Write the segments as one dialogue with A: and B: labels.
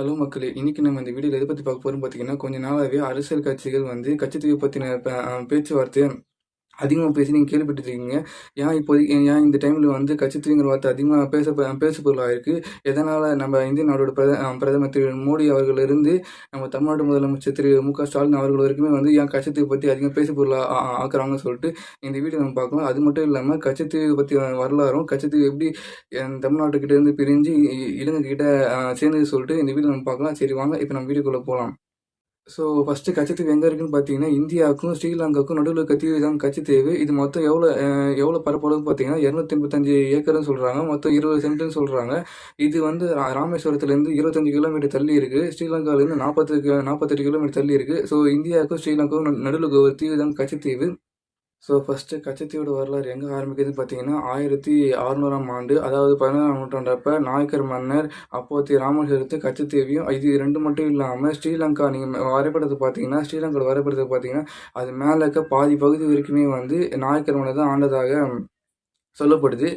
A: Hello மக்களே! இன்னைக்கு நம்ம இந்த வீடியோல எத பத்தி பார்க்க போறோம்னு பார்த்தீங்கன்னா, கொஞ்ச நாளாவே அரசியல் கட்சிகள் வந்து கட்சித்தீவு பத்தின பேச்சுவார்த்தைய அதிகமா பேசி நீங்க கேள்விப்பட்டுருக்கீங்க. ஏன் இந்த டைம்ல வந்து கட்சித்தீவுங்கிற வார்த்தை அதிகமா பேசு பொருளாயிருக்கு. எதனால நம்ம இந்திய நாடோட பிரதமர் திரு மோடி அவர்களிருந்து நம்ம தமிழ்நாடு முதலமைச்சர் திரு மு.க. ஸ்டாலின் அவர்கள் வரைக்குமே வந்து ஏன் கட்சித்தீவு பத்தி அதிகமா பேசு பொருளா ஆக்குறாங்கன்னு சொல்லிட்டு இந்த வீடியோ நம்ம பார்க்கலாம். அது மட்டும் இல்லாம கட்சித்தீவு பத்தி வரலாறும், கட்சித்தீவு எப்படி தமிழ்நாட்டுக்கிட்ட இருந்து பிரிஞ்சு இலங்கை கிட்ட சேர்ந்தது சொல்லிட்டு இந்த வீடியோ நம்ம பார்க்கலாம். சரி வாங்க இப்ப நம்ம வீடியோக்குள்ள போலாம். ஃபர்ஸ்ட்டு கச்சத்தீவு எங்க இருக்குன்னு பார்த்தீங்கன்னா, இந்தியாவுக்கும், ஸ்ரீலங்காவுக்கும் நடுவுல இருக்க தீவு தான் கச்சத்தீவு. இது மொத்தம் எவ்வளோ பரப்பளவுன்னு பார்த்தீங்கன்னா, 285 ஏக்கர்ன்னு சொல்றாங்க. மொத்தம் 20 சென்ட்டுன்னு சொல்றாங்க. இது வந்து ராமேஸ்வரத்துலேருந்து 25 கிலோமீட்டர் தள்ளி இருக்கு. ஸ்ரீலங்காவிலேருந்து 48 கிலோமீட்டர் தள்ளி இருக்கு. இந்தியாவுக்கும், ஸ்ரீலங்காவுக்கும் நடுவுல இருக்க ஒரு தீவு தான் கச்சத்தீவு. ஃபர்ஸ்ட்டு கச்சத்தீவோட வரலாறு எங்க ஆரம்பிக்குதுன்னு பார்த்தீங்கன்னா, 1600ஆம் ஆண்டு, அதாவது 17ஆம் நூற்றாண்டப்ப நாயக்கர் மன்னர் அப்போதைய ராமேஸ்வரத்து கச்சத்தீவையும் இது 2 மட்டும் இல்லாம ஸ்ரீலங்கா நீங்க வரைபடத்த பார்த்தீங்கன்னா, ஸ்ரீலங்காவோட வரைபடத்த பார்த்தீங்கன்னா, அது மேல இருக்க பாதி பகுதி வரைக்குமே வந்து நாயக்கர் மன்னர் தான் ஆண்டதாக சொல்லப்படுது.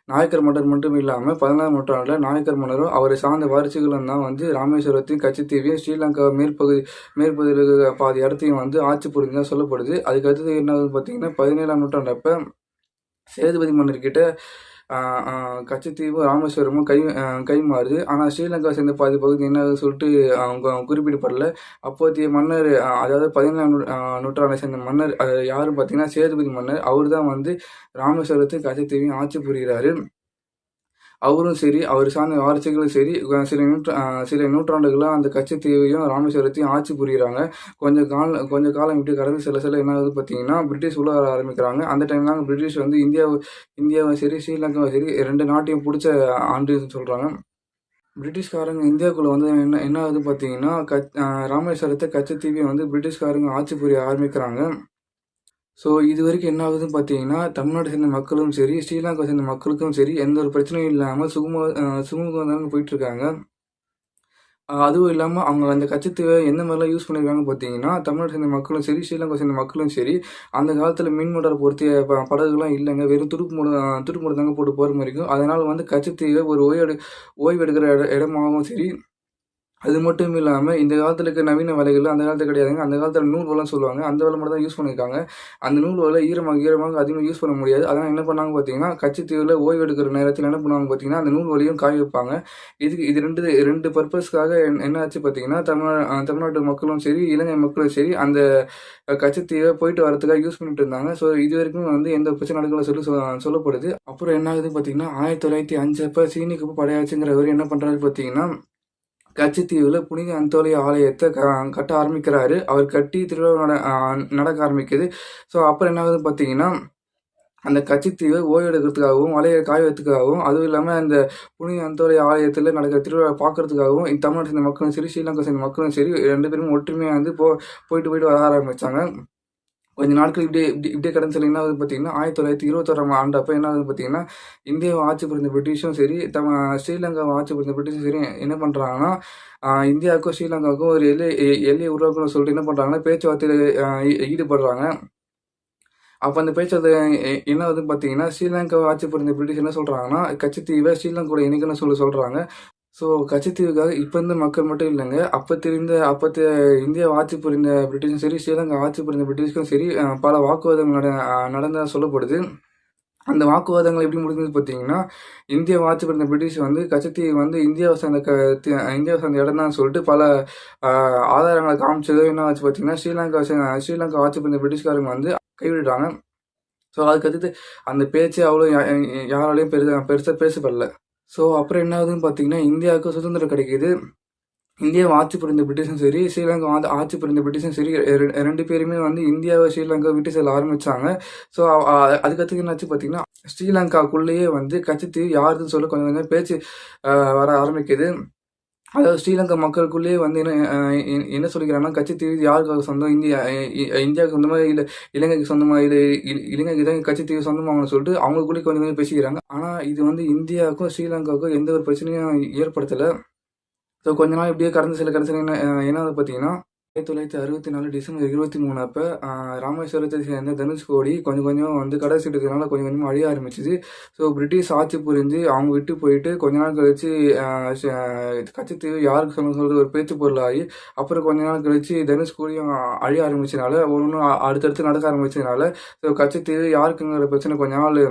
A: நாயக்கர் மன்னர் மட்டும் இல்லாம 17ஆம் நூற்றாண்டுல நாயக்கர் மன்னரும், அவரை சார்ந்த வாரிசுகளும் தான் வந்து ராமேஸ்வரத்தையும், கச்சத்தீவையும், ஸ்ரீலங்கா மேற்பகுதியில இருக்கிற பாதி இடத்தையும் வந்து ஆட்சி புரிந்ததா சொல்லப்படுது. அதுக்கு அடுத்தது என்ன ஆகுதுன்னு பார்த்தீங்கன்னா, 17ஆம் நூற்றாண்டப்ப சேதுபதி மன்னர்கிட்ட ஆ ஆ கச்சத்தீவும், ராமேஸ்வரமும் கைமாறுது. ஆனா ஸ்ரீலங்காவை சேர்ந்த பாதி பகுதி என்ன ஆகுதுன்னு சொல்லிட்டு அவங்க குறிப்பிடப்படல. அப்போதைய மன்னர் அதாவது 17ஆம் நூற்றாண்டை சேர்ந்த மன்னர் யாருன்னு பார்த்தீங்கன்னா, சேதுபதி மன்னர். அவரு தான் வந்து ராமேஸ்வரத்தையும், கச்சத்தீவையும் ஆட்சி புரிகிறாரு. அவரும் சரி, அவர் சார்ந்த வாரிசுகளும் சரி, சில நூற்றாண்டுகளா அந்த கச்சத்தீவையும், ராமேஸ்வரத்தையும் ஆட்சி புரியிறாங்க. கொஞ்ச காலம் இப்படி கடந்து சில என்ன ஆகுது பார்த்தீங்கன்னா, பிரிட்டிஷ் உள்ள வர ஆரம்பிக்கிறாங்க. அந்த டைம்ல தாங்க பிரிட்டிஷ் வந்து இந்தியாவும் சரி, ஸ்ரீலங்காவும் சரி 2 நாட்டையும் புடிச்ச ஆண்டுன்னு சொல்றாங்க. பிரிட்டிஷ்காரங்க இந்தியாவுக்குள்ள வந்து என்ன என்ன ஆகுதுன்னு பார்த்தீங்கன்னா, ராமேஸ்வரத்த, கச்சத்தீவையும் வந்து பிரிட்டிஷ்காரங்க ஆட்சி புரிய ஆரம்பிக்கிறாங்க. இதுவரைக்கும் என்ன ஆகுதுன்னு பார்த்தீங்கன்னா, தமிழ்நாட்ட சேர்ந்த மக்களும் சரி, ஸ்ரீலங்காவை சேர்ந்த மக்களுக்கும் சரி, எந்த ஒரு பிரச்சனையும் இல்லாம சுமூகமா தாங்க போயிட்டுருக்காங்க. அதுவும் இல்லாம அவங்க அந்த கச்சத்தீவ எந்த மாதிரிலாம் யூஸ் பண்ணியிருக்காங்கன்னு பார்த்தீங்கன்னா, தமிழ்நாட்ட சேர்ந்த மக்களும் சரி, ஸ்ரீலங்கா சேர்ந்த மக்களும் சரி, அந்த காலத்தில மின் மோட்டார் பொருத்திய படகுலாம் இல்லங்க. வெறும் துடுப்பு மூலம் தாங்க போட்டு போற மாரி இருக்கும். அதனால வந்து கச்சத்தீவ ஒரு ஓய்வு எடுக்கிற இடமாவும் சரி, அது மட்டும் இல்லாம, இந்த காலத்துல இருக்க நவீன வலைகள்லாம் அந்த காலத்துல கிடையாதுங்க. அந்த காலத்துல நூல் வலைன்னு சொல்லுவாங்க. அந்த வலை மட்டும் தான் யூஸ் பண்ணியிருக்காங்க. அந்த நூல் வலை ஈரமாக அதிகமா யூஸ் பண்ண முடியாது. அதனால என்ன பண்ணாங்க பார்த்தீங்கன்னா, கச்சத்தீவுல ஓய்வு எடுக்கிற நேரத்துல என்ன பண்ணுவாங்க பார்த்தீங்கன்னா, அந்த நூல் வலையும் காய வைப்பாங்க. இது 2 பர்ப்பஸ்க்காக என்ன ஆச்சு பார்த்தீங்கன்னா, தமிழ்நாட்டு மக்களும் சரி, இலங்கை மக்களும் சரி, அந்த கச்சத்தீவ போயிட்டு வரதுக்காக யூஸ் பண்ணிட்டு இருந்தாங்க. இதுவரைக்கும் வந்து எந்த பிரச்சனை நடக்கல சொல்லப்படுது. அப்புறம் என்ன ஆகுதுன்னு பார்த்தீங்கன்னா, 1905 அப்ப சீனிக்கு படையாச்சுங்கிறவரு என்ன பண்றாரு பார்த்தீங்கன்னா, கச்சத்தீவுல புனித அந்தோணி ஆலயத்தை கட்ட ஆரம்பிக்கிறாரு. அவர் கட்டி திருவிழா நடக்க ஆரம்பிக்குது. அப்புறம் என்ன ஆகுதுன்னு பார்த்தீங்கன்னா, அந்த கச்சத்தீவை ஓய்வு எடுக்கிறதுக்காகவும், மலையை காய வைக்கிறதுக்காகவும், அதுவும் இல்லாம அந்த புனித அந்தோணி ஆலயத்துல நடக்கிற திருவிழா பார்க்கறதுக்காகவும் தமிழ்நாட்டை சேர்ந்த மக்களும் சரி, ஸ்ரீலங்கா சேர்ந்த மக்களும் சரி 2 பேரும் ஒற்றுமையா வந்து போயிட்டு வர ஆரம்பிச்சாங்க. கொஞ்ச நாட்கள் இப்படியே கடந்து செல்ல என்ன ஆகுது பார்த்தீங்கன்னா, 1921ஆம் ஆண்டு அப்ப என்ன ஆகுது பார்த்தீங்கன்னா, இந்தியாவை ஆட்சி புரிந்த பிரிட்டிஷும் சரி, ஸ்ரீலங்காவை ஆட்சி புரிந்த பிரிட்டிஷும் சரி என்ன பண்றாங்கன்னா, இந்தியாவுக்கும் ஸ்ரீலங்காவுக்கும் ஒரு எல்லையை உருவாக்கணும்னு சொல்லிட்டு என்ன பண்றாங்கன்னா, பேச்சுவார்த்தையில ஈடுபடுறாங்க. அப்ப அந்த பேச்சுவார்த்தை என்ன ஆகுதுன்னு பார்த்தீங்கன்னா, ஸ்ரீலங்காவை ஆட்சி புரிந்த பிரிட்டிஷ் என்ன சொல்றாங்கன்னா, கச்சத்தீவை ஸ்ரீலங்கா கூட இணைக்கணும்னு சொல்றாங்க. கச்சத்தீவுக்காக இப்ப இருந்த மக்கள் மட்டும் இல்லங்க. அப்பத்த இந்தியாவ ஆட்சி புரிந்த பிரிட்டிஷும் சரி, ஸ்ரீலங்கா ஆட்சி புரிந்த பிரிட்டிஷ்க்கும் சரி, பல வாக்குவாதங்கள் நடந்ததா சொல்லப்படுது. அந்த வாக்குவாதங்கள் எப்படி முடிஞ்சது பார்த்தீங்கன்னா, இந்தியாவ ஆட்சி புரிந்த பிரிட்டிஷ் வந்து கச்சத்தீவு வந்து இந்தியாவ சேர்ந்த இடம் தான் சொல்லிட்டு பல அ ஆதாரங்கள காமிச்சதும் என்ன ஆச்சு பார்த்தீங்கன்னா, ஸ்ரீலங்கா ஆட்சி புரிந்த பிரிட்டிஷ்காரங்க வந்து கைவிட்டுட்டாங்க. அதுக்கடுத்து அந்த பேச்சே அவ்வளோ யாராலயும் பெருசா பேசப்படல. அப்புறம் என்ன ஆகுதுன்னு பார்த்தீங்கன்னா, இந்தியாவுக்கு சுதந்திரம் கிடைக்குது. இந்தியாவை ஆட்சி புரிந்த பிரிட்டிஷும் சரி, ஸ்ரீலங்கா ஆட்சி புரிந்த பிரிட்டிஷும் சரி, 2 பேருமே வந்து இந்தியாவ ஸ்ரீலங்கா விட்டு செல்ல ஆரம்பிச்சாங்க. ஸோ அதுக்கடுத்து என்னாச்சு பார்த்தீங்கன்னா, ஸ்ரீலங்காக்குள்ளேயே வந்து கச்சத்தீவு யாருதுன்னு சொல்லி கொஞ்சம் கொஞ்சம் பேச்சு வர ஆரம்பிக்குது. அதாவது ஸ்ரீலங்கா மக்களுக்குள்ளேயே வந்து என்ன சொல்லிக்கிறாங்கன்னா, கச்சத்தீவு யாருக்காக சொந்தம்? இந்தியாவுக்கு சொந்தமா? இல்ல இலங்கைக்கு சொந்தமா? இல்ல இலங்கைக்கு தான் கச்சத்தீவு சொந்தமாகணும்னு சொல்லிட்டு அவங்களுக்குள்ளேயே கொஞ்சம் கொஞ்சம் பேசிக்கிறாங்க. ஆனா இது வந்து இந்தியாவுக்கும் ஸ்ரீலங்காவுக்கும் எந்த ஒரு பிரச்சனையும் ஏற்படுத்தல. கொஞ்ச நாள் இப்படியே கடந்து செல்ல என்ன ஆகுது பார்த்தீங்கன்னா, 1964 டிசம்பர் 23 அப்ப ராமேஸ்வரத்தை சேர்ந்த தனுஷ்கோடி கொஞ்சம் கொஞ்சம் வந்து கடைசிட்டு இருக்கிறதுனால கொஞ்சம் கொஞ்சமாக அழிய ஆரம்பிச்சுது. ஸோ பிரிட்டிஷ் ஆட்சி புரிஞ்சு அவங்க விட்டு போயிட்டு கொஞ்ச நாள் கழிச்சு கச்சத்தீவு யாருக்கு சொல்றது ஒரு பேச்சு பொருளாகி அப்புறம் கொஞ்ச நாள் கழிச்சு தனுஷ்கோடியும் அழிய ஆரம்பிச்சதுனால ஒன்று அடுத்தடுத்து நடக்க ஆரம்பிச்சதுனால ஸோ கச்சத்தீவு யாருக்குங்கிற பிரச்சனை கொஞ்ச நாள்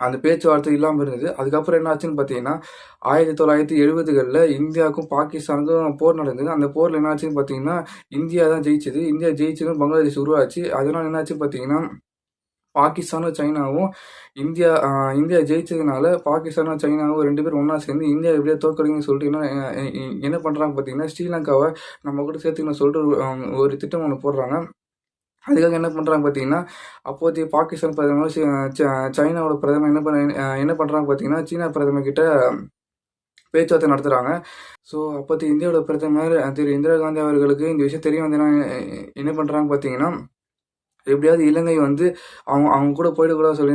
A: அந்த பேச்சுவார்த்தை இல்லாமல் இருந்தது. அதுக்கப்புறம் என்ன ஆச்சுன்னு பார்த்தீங்கன்னா 1970களில் இந்தியாவுக்கும் பாகிஸ்தானுக்கும் போர் நடந்தது. அந்த போரில் என்ன ஆச்சுன்னு பார்த்தீங்கன்னா இந்தியா தான் ஜெயிச்சது. இந்தியா ஜெயிச்சதும் பங்களாதேஷ் உருவாச்சு. அதனால் என்ன ஆச்சு பார்த்தீங்கன்னா பாகிஸ்தானும் சைனாவும் இந்தியா ஜெயிச்சதுனால பாகிஸ்தானும் சைனாவும் 2 பேரும் ஒன்றா சேர்ந்து இந்தியா எப்படியா தோற்கடிங்கன்னு சொல்லிட்டு என்ன பண்ணுறாங்க பார்த்தீங்கன்னா ஸ்ரீலங்காவை நம்ம கூட சேர்த்துக்கணும்னு சொல்லிட்டு ஒரு திட்டம் ஒன்று போடுறாங்க. அதுக்காக என்ன பண்ணுறாங்க பார்த்தீங்கன்னா அப்போதைய பாகிஸ்தான் பிரதமர் சைனாவோட பிரதமர் என்ன பண்ணுறாங்க பார்த்தீங்கன்னா சீனா பிரதமர் கிட்ட பேச்சுவார்த்தை நடத்துகிறாங்க. ஸோ அப்போதைய இந்தியாவோட பிரதமர் திரு இந்திரா காந்தி அவர்களுக்கு இந்த விஷயம் தெரிய வந்து என்ன பண்ணுறாங்க பார்த்தீங்கன்னா எப்படியாவது இலங்கை வந்து அவங்க கூட போயிடக்கூடாது சொல்லி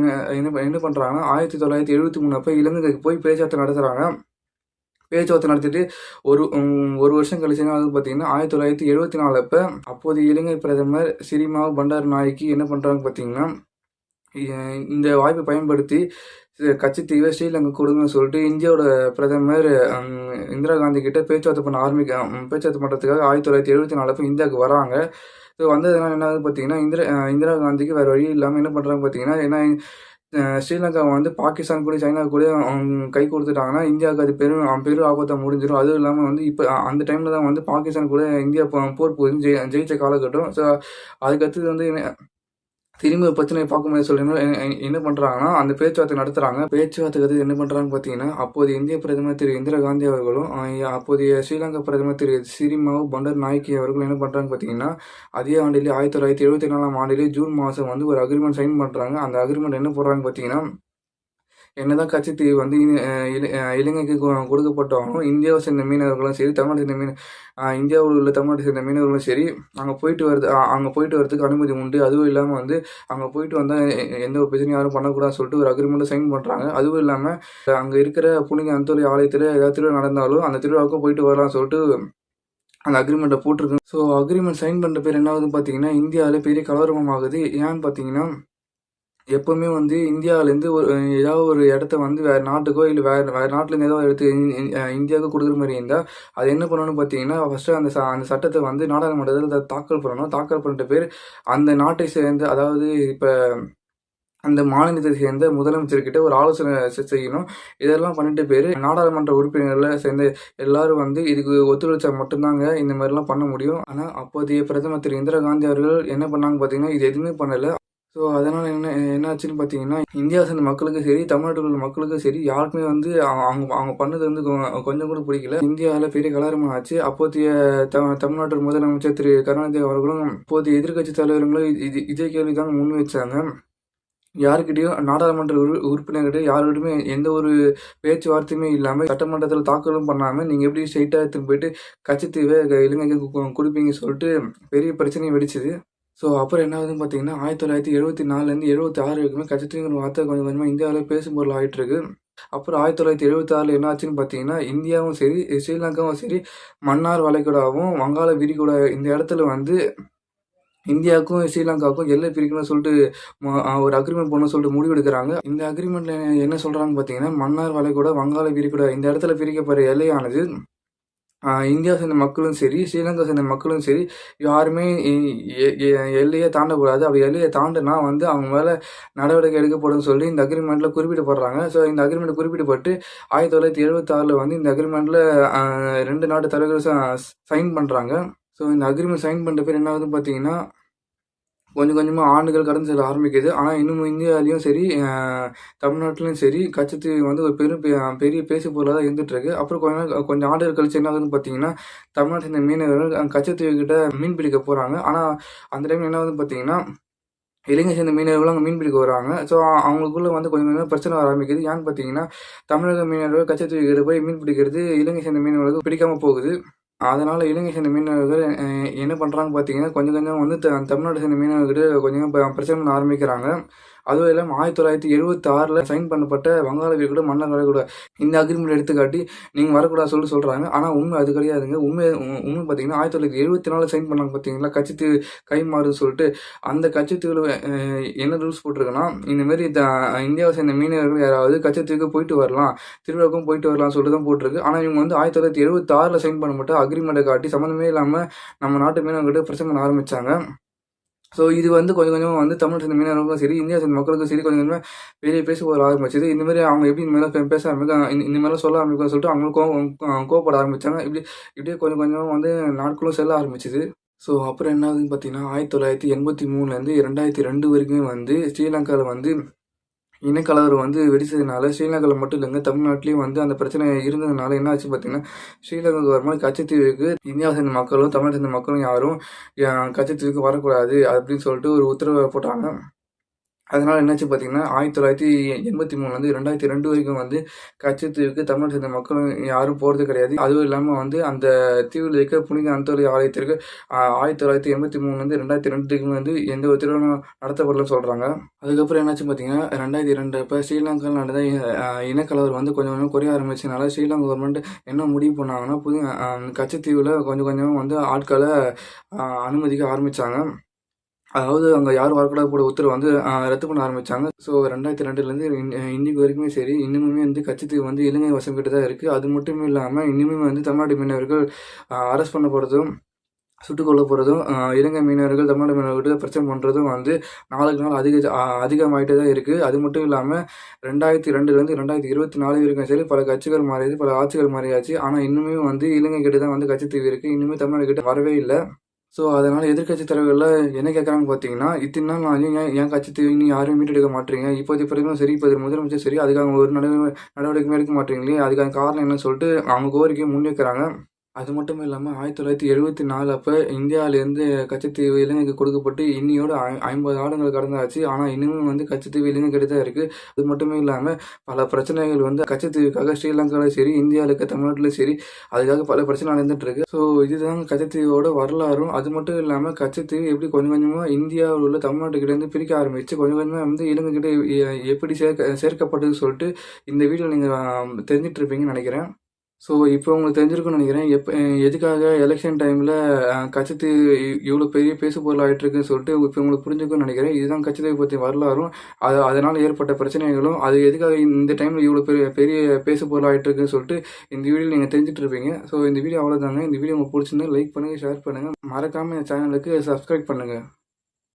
A: என்ன பண்ணுறாங்கன்னா 1973 அப்போ இலங்கைக்கு போய் பேச்சுவார்த்தை நடத்துகிறாங்க. பேச்சுவார்த்தை நடத்திட்டு ஒரு வருஷம் கழிச்சு வந்து பார்த்தீங்கன்னா 1974 அப்போ அப்போதைய இலங்கை பிரதமர் சிறிமாவோ பண்டார நாயக்கி என்ன பண்ணுறாங்க பார்த்தீங்கன்னா இந்த வாய்ப்பை பயன்படுத்தி கச்சத்தீவை ஸ்ரீலங்கா கொடுங்கன்னு சொல்லிட்டு இந்தியாவோட பிரதமர் இந்திரா காந்தி கிட்ட பேச்சுவார்த்தை பண்ணுறதுக்காக 1974 அப்போ இந்தியாவுக்கு வராங்க. ஸோ வந்ததுனால என்ன ஆகுது பார்த்தீங்கன்னா இந்திரா காந்திக்கு வேறு வழி இல்லாமல் என்ன பண்ணுறாங்க பார்த்தீங்கன்னா ஏன்னா ஸ்ரீலங்கா வந்து பாகிஸ்தான் கூட சைனா கூட கை கொடுத்துட்டாங்கன்னா இந்தியாவுக்கு அது பெரும் ஆபத்தாக முடிஞ்சிடும். அதுவும் இல்லாமல் வந்து இப்போ அந்த டைமில் தான் வந்து பாகிஸ்தான் கூட இந்தியா போர் போகுது ஜெயிச்ச காலகட்டம். ஸோ அதுக்கடுத்தது வந்து திரும்பி பிரச்சனையை பார்க்கும்போது சொல்லணும் என்ன பண்ணுறாங்கன்னா அந்த பேச்சுவார்த்தை நடத்துகிறாங்க. பேச்சுவார்த்தைக்கு என்ன பண்ணுறாங்க பார்த்தீங்கன்னா அப்போதைய இந்திய பிரதமர் திரு இந்திரா காந்தி அவர்களும் அப்போதைய ஸ்ரீலங்கா பிரதமர் திரு சிறிமாவோ பண்டார நாயக்கி அவர்களும் என்ன பண்ணுறாங்க பார்த்தீங்கன்னா அதே ஆண்டிலே 1974 ஆண்டிலே ஜூன் மாதம் வந்து ஒரு அக்ரிமெண்ட் சைன் பண்ணுறாங்க. அந்த அக்ரிமெண்ட் என்ன போடுறாங்க பார்த்தீங்கன்னா என்னதான் கச்சத்தீவு வந்து இலங்கைக்கு கொடுக்கப்பட்டாலும் இந்தியாவை சேர்ந்த மீனவர்களும் சரி தமிழ்நாட்டை சேர்ந்த இந்தியாவில் உள்ள தமிழ்நாட்டை சேர்ந்த மீனவர்களும் சரி அங்கே போயிட்டு வரதுக்கு அனுமதி உண்டு. அதுவும் இல்லாமல் வந்து அங்கே போயிட்டு வந்தால் எந்த ஒரு பிரச்சனையும் யாரும் பண்ணக்கூடாதுன்னு சொல்லிட்டு ஒரு அக்ரிமெண்ட்டை சைன் பண்ணுறாங்க. அதுவும் இல்லாமல் அங்கே இருக்கிற புனித அந்தோலி ஆலயத்தில் ஏதாவது திருவிழா நடந்தாலும் அந்த திருவிழாவுக்கும் போயிட்டு வரலாம்னு சொல்லிட்டு அந்த அக்ரிமெண்ட்டை போட்டிருக்கு. ஸோ அக்ரிமெண்ட் சைன் பண்ணுற பேர் என்ன ஆகுதுன்னு பார்த்தீங்கன்னா இந்தியாவில் பெரிய கலவரம் ஆகுது. ஏன்னு பார்த்தீங்கன்னா எப்போவுமே வந்து இந்தியாவிலேருந்து ஏதாவது ஒரு இடத்த வந்து வேறு நாட்டுக்கோ இல்லை வேறு நாட்டிலேருந்து ஏதாவது எடுத்து இந்தியாவுக்கு கொடுக்குற மாதிரி இருந்தால் அது என்ன பண்ணணும்னு பார்த்தீங்கன்னா ஃபஸ்ட்டு அந்த சட்டத்தை வந்து நாடாளுமன்றத்தில் தாக்கல் பண்ணணும். தாக்கல் பண்ணிட்ட பேர் அந்த நாட்டை சேர்ந்த அதாவது இப்போ அந்த மாநிலத்தை சேர்ந்த முதலமைச்சர்கிட்ட ஒரு ஆலோசனை செய்யணும். இதெல்லாம் பண்ணிட்டு பேர் நாடாளுமன்ற உறுப்பினர்களில் சேர்ந்த எல்லாரும் வந்து இதுக்கு ஒத்துழைச்சா மட்டும்தாங்க இந்த மாதிரிலாம் பண்ண முடியும். ஆனால் அப்போதைய பிரதமர் திரு இந்திரா காந்தி அவர்கள் என்ன பண்ணாங்க பார்த்தீங்கன்னா இது எதுவுமே பண்ணலை. ஸோ அதனால் என்ன ஆச்சுன்னு பார்த்தீங்கன்னா இந்தியா சேர்ந்த மக்களுக்கும் சரி தமிழ்நாட்டில் உள்ள மக்களுக்கும் சரி யாருக்குமே வந்து அவங்க பண்ணது வந்து கொஞ்சம் கூட பிடிக்கல. இந்தியாவில் பெரிய கலவரம் ஆச்சு. அப்போதைய தமிழ்நாட்டு முதலமைச்சர் திரு கருணாநிதி அவர்களும் அப்போதைய எதிர்கட்சி தலைவர்களும் இதே கேள்வி தான் முன் வச்சாங்க. யாருக்கிட்டையும் நாடாளுமன்ற உறுப்பினர்கிட்ட யாருக்கிட்டையுமே எந்த ஒரு பேச்சுவார்த்தையுமே இல்லாமல் சட்டமன்றத்தில் தாக்கலும் பண்ணாமல் நீங்கள் எப்படி ஸ்ட்ரெயிட்டாக எடுத்துன்னு போயிட்டு கச்சத்தீவை இலங்கைக்கு கொடுப்பீங்கன்னு சொல்லிட்டு பெரிய பிரச்சனையை வெடிச்சுது. ஸோ அப்புறம் என்ன ஆகுதுன்னு பார்த்தீங்கன்னா 1974லேருந்து 76 வரைக்குமே கச்சத்தீவுங்கிற வார்த்தை கொஞ்சம் கொஞ்சமாக இந்தியாவில் பேசும் பொருள் ஆகிட்டு இருக்கு. அப்புறம் 1976 என்ன ஆச்சுன்னு பார்த்தீங்கன்னா இந்தியாவும் சரி ஸ்ரீலங்காவும் சரி மன்னார் வளைகுடாவும் வங்காள விரிகுடா இந்த இடத்துல வந்து இந்தியாவுக்கும் ஸ்ரீலங்காவுக்கும் எல்லை பிரிக்கணும்னு சொல்லிட்டு ஒரு அக்ரிமெண்ட் போடணும்னு சொல்லிட்டு முடிவு எடுக்கிறாங்க. இந்த அக்ரிமெண்ட்ல என்ன சொல்றாங்கன்னு பார்த்தீங்கன்னா மன்னார் வளைகுடா வங்காள விரிகுடா இந்த இடத்துல பிரிக்கப்படுற எல்லையானது இந்தியா சேர்ந்த மக்களும் சரி ஸ்ரீலங்கா சேர்ந்த மக்களும் சரி யாருமே எல்லையை தாண்டக்கூடாது. அப்படி எல்லையை தாண்டினா வந்து அவங்க மேலே நடவடிக்கை எடுக்கப்படும் சொல்லி இந்த அக்ரிமெண்ட்டில் குறிப்பிடப்படுறாங்க. ஸோ இந்த அக்ரிமெண்ட் குறிப்பிடப்பட்டு 1976 வந்து இந்த அக்ரிமெண்ட்டில் 2 நாட்டு தலைவர்கள் சைன் பண்ணுறாங்க. ஸோ இந்த அக்ரிமெண்ட் சைன் பண்ணுற பேர் என்ன ஆகுதுன்னு பார்த்தீங்கன்னா கொஞ்சம் கொஞ்சமாக ஆண்டுகள் கடந்து செல்ல ஆரம்பிக்குது. ஆனால் இன்னும் இந்தியாவிலையும் சரி தமிழ்நாட்டிலையும் சரி கச்சத்தீவு வந்து ஒரு பெரிய பேசு பொருளாக தான் இருந்துகிட்ருக்கு. அப்புறம் கொஞ்சம் ஆண்டுகள் கழிச்சு என்ன ஆகுதுன்னு பார்த்தீங்கன்னா தமிழ்நாட்டில் இந்த மீனவர்கள் கச்சத்தீவு கிட்ட மீன் பிடிக்க போகிறாங்க. ஆனால் அந்த டைம் என்ன ஆகுதுன்னு பார்த்தீங்கன்னா இலங்கை சேர்ந்த மீனவர்களும் அங்கே மீன் பிடிக்க வராங்க. ஸோ அவங்களுக்குள்ள வந்து கொஞ்சம் கொஞ்சமாக பிரச்சனை ஆரம்பிக்குது. ஏன்னு பார்த்தீங்கன்னா தமிழக மீனவர்கள் கச்சத்தீவு கிட்ட போய் மீன் பிடிக்கிறது இலங்கை சேர்ந்த மீனவர்களுக்கு பிடிக்காமல் போகுது. அதனால் இலங்கை சேர்ந்த மீனவர்கள் என்ன பண்ணுறாங்க பார்த்தீங்கன்னா கொஞ்சம் கொஞ்சம் வந்து தமிழ்நாடு சேர்ந்த மீனவர்கிட்ட கொஞ்சம் பிரச்சனை பண்ண ஆரம்பிக்கிறாங்க. அதுவும் இல்லாமல் 1976 சைன் பண்ணப்பட்ட வங்காள விரிகுடா மன்னர் வரக்கூட இந்த அக்ரிமெண்ட் எடுத்துக்காட்டி நீங்கள் வரக்கூடாது சொல்கிறாங்க. ஆனால் உண்மை அது கிடையாதுங்க. உண்மை பார்த்தீங்கன்னா 1974 சைன் பண்ணாங்க பார்த்தீங்களா, கச்சத்தீவு கைமாறுன்னு சொல்லிட்டு. அந்த கச்சத்தீவில் என்ன ரூல்ஸ் போட்டிருக்குன்னா, இந்தமாரி இந்தியாவை சேர்ந்த மீனவர்கள் யாராவது கச்சத்தீவுக்கு போயிட்டு வரலாம், திருவிழாவுக்கும் போயிட்டு வரலாம் சொல்லிட்டு தான் போட்டிருக்கு. ஆனால் இவங்க வந்து 1976 சைன் பண்ணப்பட்ட அக்ரிமெண்ட்டை காட்டி சம்மந்தமே இல்லாமல் நம்ம நாட்டு மீனவர்கிட்ட பிரச்சனை பண்ண ஆரம்பித்தாங்க. ஸோ இது வந்து கொஞ்சம் கொஞ்சமாக வந்து தமிழ் சேர்ந்த மீனவர்களுக்கும் சரி, இந்தியா சேர்ந்த மக்களுக்கும் சரி கொஞ்சம் கொஞ்சமாக பெரிய பேச வர ஆரம்பிச்சது. இந்தமாரி அவங்க எப்படி இந்த மாதிரிலாம் பேச ஆரம்பிக்க இந்த மாதிரிலாம் சொல்ல ஆரம்பிக்கும் சொல்லிட்டு அவங்களும் கோவப்பட ஆரம்பித்தாங்க. இப்படியே கொஞ்சம் கொஞ்சமாக வந்து நாட்களும் செல்ல ஆரம்பிச்சுது. ஸோ அப்புறம் என்ன ஆகுதுன்னு பார்த்தீங்கன்னா, 1983 2002 வரைக்குமே வந்து ஸ்ரீலங்காவில் வந்து இனக்கலவரம் வந்து வெடிச்சதுனால, ஸ்ரீலங்காவில் மட்டும் இல்லைங்க, தமிழ்நாட்டிலையும் வந்து அந்த பிரச்சனை இருந்ததுனால என்ன ஆச்சு பார்த்தீங்கன்னா, ஸ்ரீலங்கா கவர்மெண்ட் கச்சத்தீவுக்கு இந்தியாவை சேர்ந்த மக்களும் தமிழ் சேர்ந்த மக்களும் யாரும் கச்சத்தீவுக்கு வரக்கூடாது அப்படின்னு சொல்லிட்டு ஒரு உத்தரவை போட்டாங்க. அதனால என்னாச்சு பார்த்தீங்கன்னா, 1983 2002 வரைக்கும் வந்து கச்சத்தீவுக்கு தமிழ் சேர்ந்த மக்களும் யாரும் போகிறது கிடையாது. அதுவும் இல்லாமல் வந்து அந்த தீவில் இருக்க புனித அந்தோணி ஆலயத்திற்கு 1983 2002 வந்து எந்த ஒரு திருமணம் நடத்தப்படலன்னு சொல்கிறாங்க. அதுக்கப்புறம் என்னாச்சு பார்த்தீங்கன்னா, 2002 அப்போ ஸ்ரீலங்காவில் நடந்த இனக்கலவரம் வந்து கொஞ்சம் கொஞ்சம் குறைய ஆரம்பிச்சதுனால ஸ்ரீலங்கா கவர்மெண்ட் என்ன முடிவு பண்ணாங்கன்னா, கச்சத்தீவில் கொஞ்சம் கொஞ்சமாக வந்து ஆட்களை அனுமதிக்க ஆரம்பித்தாங்க. அதாவது அங்கே யாரும் வரக்கூடாது போட உத்தரவு வந்து ரத்து பண்ண ஆரம்பித்தாங்க. ஸோ 2002 இன்னைக்கு வரைக்குமே சரி, இன்னுமே வந்து கச்சத்தீவு வந்து இலங்கை வசம் கிட்ட தான் இருக்குது. அது மட்டும் இல்லாமல் இன்னுமே வந்து தமிழ்நாட்டு மீனவர்கள் அரெஸ்ட் பண்ண போகிறதும், சுட்டுக் கொல்ல போகிறதும், இலங்கை மீனவர்கள் தமிழ்நாடு மீனவர்கிட்ட பிரச்சனை பண்ணுறதும் வந்து நாளுக்கு நாள் அதிகமாகிட்டே தான் இருக்குது. அது மட்டும் இல்லாமல் 2002 2024 வரைக்கும் சரி பல கட்சிகள் மாறியது, பல ஆட்சிகள் மாறியாச்சு. ஆனால் இன்னுமே வந்து இலங்கை கிட்ட தான் வந்து கச்சத்தீவு இருக்குது. இன்னுமே தமிழ்நாடு கிட்ட வரவே இல்லை. ஸோ அதனால் எதிர்க்கட்சி தலைவர்கள்லாம் என்ன கேட்குறாங்கன்னு பார்த்தீங்கன்னா, இத்தனை நாள் நான் ஏன் கட்சித்தீவு இன்னும் யாரும் மீட்டெடுக்க மாட்டீங்க, இப்போதைய பிரதமரும் சரி, இப்போதைய முதலமைச்சர் சரி, அதுக்காக ஒரு நடவடிக்கையுமே எடுக்க மாட்டீங்களே, அதுக்கான காரணம் என்னன்னு சொல்லிட்டு அவங்க கோரிக்கையை முன்வைக்கிறாங்க. அது மட்டும் இல்லாமல் 1974 அப்போ இந்தியாவிலேருந்து கச்சத்தீவு இலங்கைக்கு கொடுக்கப்பட்டு இன்னையோட 50 ஆண்டுகள் கடந்தாச்சு. ஆனால் இன்னுமே வந்து கச்சத்தீவு இலங்கை கிட்ட தான் இருக்குது. அது மட்டுமே இல்லாமல் பல பிரச்சனைகள் வந்து கச்சத்தீவுக்காக ஸ்ரீலங்காவில் சரி, இந்தியாவில் இருக்க தமிழ்நாட்டிலும் சரி, அதுக்காக பல பிரச்சனை நடந்துட்டு இருக்கு. ஸோ இதுதான் கச்சத்தீவோட வரலாறும். அது மட்டும் இல்லாமல் கச்சத்தீவு எப்படி கொஞ்சம் கொஞ்சமாக இந்தியாவில் உள்ள தமிழ்நாட்டுக்கிட்டேருந்து பிரிக்க ஆரம்பிச்சு கொஞ்சம் கொஞ்சமாக வந்து இலங்கை கிட்ட எப்படி சேர்க்கப்பட்டதுன்னு சொல்லிட்டு இந்த வீடியோ நீங்கள் தெரிஞ்சிட்டு இருப்பீங்கன்னு நினைக்கிறேன். ஸோ இப்போ உங்களுக்கு தெரிஞ்சிருக்கும்னு நினைக்கிறேன். எதுக்காக எலெக்ஷன் டைமில் கச்சத்தீவு இவ்வளோ பெரிய பேசு பொருள் ஆகிட்டுருக்குன்னு சொல்லிட்டு இப்போ உங்களுக்கு புரிஞ்சுக்கும்னு நினைக்கிறேன். இதுதான் கச்சத்தீவு பற்றி வரலாறும், அதனால் ஏற்பட்ட பிரச்சனைகளும், அது எதுக்காக இந்த டைமில் இவ்வளோ பெரிய பேசு பொருள் ஆகிட்டுருக்குன்னு சொல்லிட்டு இந்த வீடியோ நீங்கள் தெரிஞ்சுட்டு இருப்பீங்க. ஸோ இந்த வீடியோ அவ்வளோதாங்க. இந்த வீடியோ உங்களுக்கு பிடிச்சிருந்தா லைக் பண்ணுங்கள், ஷேர் பண்ணுங்கள், மறக்காமல் என் சேனலுக்கு சப்ஸ்கிரைப் பண்ணுங்கள்.